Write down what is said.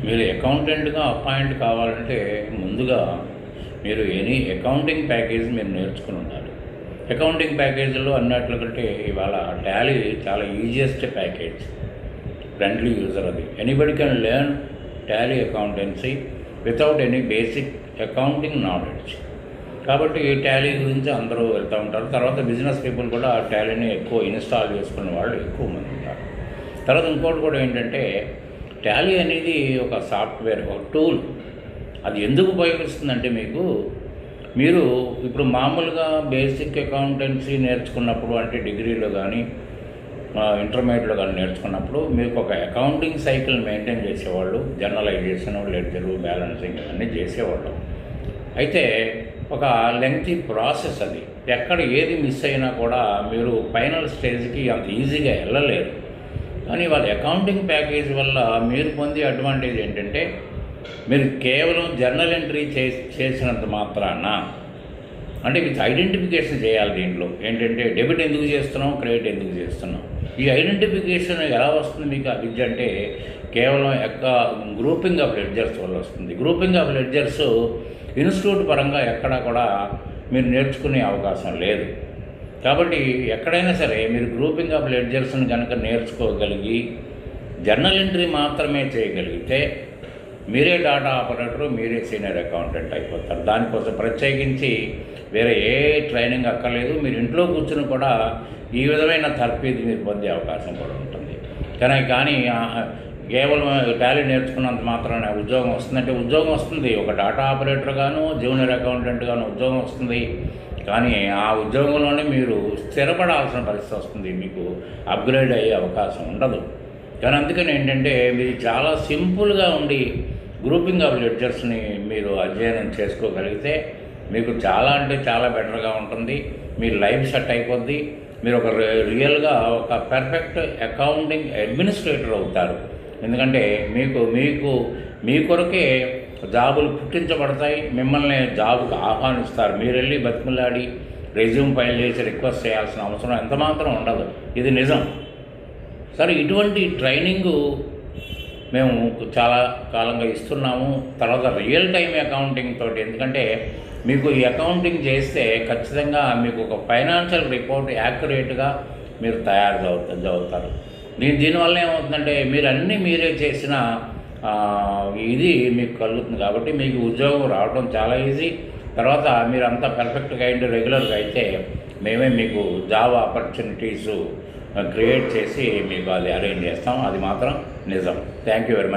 మీరు అకౌంటెంట్గా అపాయింట్ కావాలంటే ముందుగా మీరు ఎనీ అకౌంటింగ్ ప్యాకేజ్ మీరు నేర్చుకుని ఉండాలి. అకౌంటింగ్ ప్యాకేజీలో అన్నట్లుకంటే ఇవాళ టాలీ చాలా ఈజియెస్ట్ ప్యాకేజ్, ఫ్రెండ్లీ యూజర్. అది anybody can learn Tally accountancy without any basic accounting knowledge. కాబట్టి ఈ టాలీ గురించి అందరూ వెళ్తూ ఉంటారు. తర్వాత బిజినెస్ పీపుల్ కూడా టాలీని ఎక్కువ ఇన్స్టాల్ చేసుకునే వాళ్ళు ఎక్కువ మంది ఉంటారు. తర్వాత ఇంకోటి కూడా ఏంటంటే, టాలీ అనేది ఒక సాఫ్ట్వేర్, ఒక టూల్. అది ఎందుకు ఉపయోగిస్తుందంటే మీరు ఇప్పుడు మామూలుగా బేసిక్ అకౌంటెన్సీ నేర్చుకున్నప్పుడు, అంటే డిగ్రీలో కానీ ఇంటర్మీడియట్లో కానీ నేర్చుకున్నప్పుడు మీకు ఒక అకౌంటింగ్ సైకిల్ మెయింటైన్ చేసేవాళ్ళు. జర్నలైజేషన్, లెడ్జరు, బ్యాలెన్సింగ్ ఇవన్నీ చేసేవాళ్ళు. అయితే ఒక లెంగ్తీ ప్రాసెస్ అది. ఎక్కడ ఏది మిస్ అయినా కూడా మీరు ఫైనల్ స్టేజ్కి అంత ఈజీగా వెళ్ళలేరు. కానీ వాళ్ళ అకౌంటింగ్ ప్యాకేజ్ వల్ల మీరు పొందే అడ్వాంటేజ్ ఏంటంటే, మీరు కేవలం జర్నల్ ఎంట్రీ చేసినంత మాత్రాన, అంటే విత్ ఐడెంటిఫికేషన్ చేయాలి. దీంట్లో ఏంటంటే డెబిట్ ఎందుకు చేస్తున్నాం, క్రెడిట్ ఎందుకు చేస్తున్నాం, ఈ ఐడెంటిఫికేషన్ ఎలా వస్తుంది మీకు ఆ విద్య అంటే కేవలం గ్రూపింగ్ ఆఫ్ లెడ్జర్స్ వల్ల వస్తుంది. గ్రూపింగ్ ఆఫ్ లెడ్జర్స్ ఇన్స్టిట్యూట్ పరంగా ఎక్కడా కూడా మీరు నేర్చుకునే అవకాశం లేదు. కాబట్టి ఎక్కడైనా సరే మీరు గ్రూపింగ్ ఆఫ్ లెడ్జర్స్ని కనుక నేర్చుకోగలిగి జర్నల్ ఎంట్రీ మాత్రమే చేయగలిగితే మీరే డాటా ఆపరేటరు, మీరే సీనియర్ అకౌంటెంట్ అయిపోతారు. దానికోసం ప్రత్యేకించి వేరే ఏ ట్రైనింగ్ అక్కర్లేదు. మీరు ఇంట్లో కూర్చుని కూడా ఈ విధమైన తర్ఫీదు మీరు పొందే అవకాశం కూడా ఉంటుంది. కానీ కేవలం టాలీ నేర్చుకున్నంత మాత్రాన ఉద్యోగం వస్తుందంటే ఉద్యోగం వస్తుంది. ఒక డాటా ఆపరేటర్ గాను, జూనియర్ అకౌంటెంట్ గాను ఉద్యోగం వస్తుంది. కానీ ఆ ఉద్యోగంలోనే మీరు స్థిరపడాల్సిన పరిస్థితి వస్తుంది. మీకు అప్గ్రేడ్ అయ్యే అవకాశం ఉండదు. కానీ అందుకని ఏంటంటే మీరు చాలా సింపుల్గా ఉండి గ్రూపింగ్ ఆఫ్ లెడ్జర్స్ని మీరు అధ్యయనం చేసుకోగలిగితే మీకు చాలా అంటే చాలా బెటర్గా ఉంటుంది. మీ లైఫ్ సెట్ అయిపోద్ది. మీరు ఒక రియల్గా ఒక పర్ఫెక్ట్ అకౌంటింగ్ అడ్మినిస్ట్రేటర్ అవుతారు. ఎందుకంటే మీ కొరకే జాబులు పుట్టించబడతాయి. మిమ్మల్ని జాబుకు ఆహ్వానిస్తారు. మీరు వెళ్ళి బతిమలాడి రెజ్యూమ్ ఫైల్ చేసి రిక్వెస్ట్ చేయాల్సిన అవసరం ఎంతమాత్రం ఉండదు. ఇది నిజం. సరే, ఇటువంటి ట్రైనింగు మేము చాలా కాలంగా ఇస్తున్నాము. తర్వాత రియల్ టైం అకౌంటింగ్ తోటి, ఎందుకంటే మీకు ఈ అకౌంటింగ్ చేస్తే ఖచ్చితంగా మీకు ఒక ఫైనాన్షియల్ రిపోర్ట్ యాక్యురేట్గా మీరు తయారవుతారు. దీనివల్ల ఏమవుతుందంటే మీరే చేసిన ఇది మీకు కలుగుతుంది. కాబట్టి మీకు ఉద్యోగం రావడం చాలా ఈజీ. తర్వాత మీరు అంతా పర్ఫెక్ట్గా అయ్యి రెగ్యులర్గా అయితే మేమే మీకు జాబ్ ఆపర్చునిటీస్ క్రియేట్ చేసి మీకు అది అరేంజ్ చేస్తాం. అది మాత్రం నిజం. Thank you very much.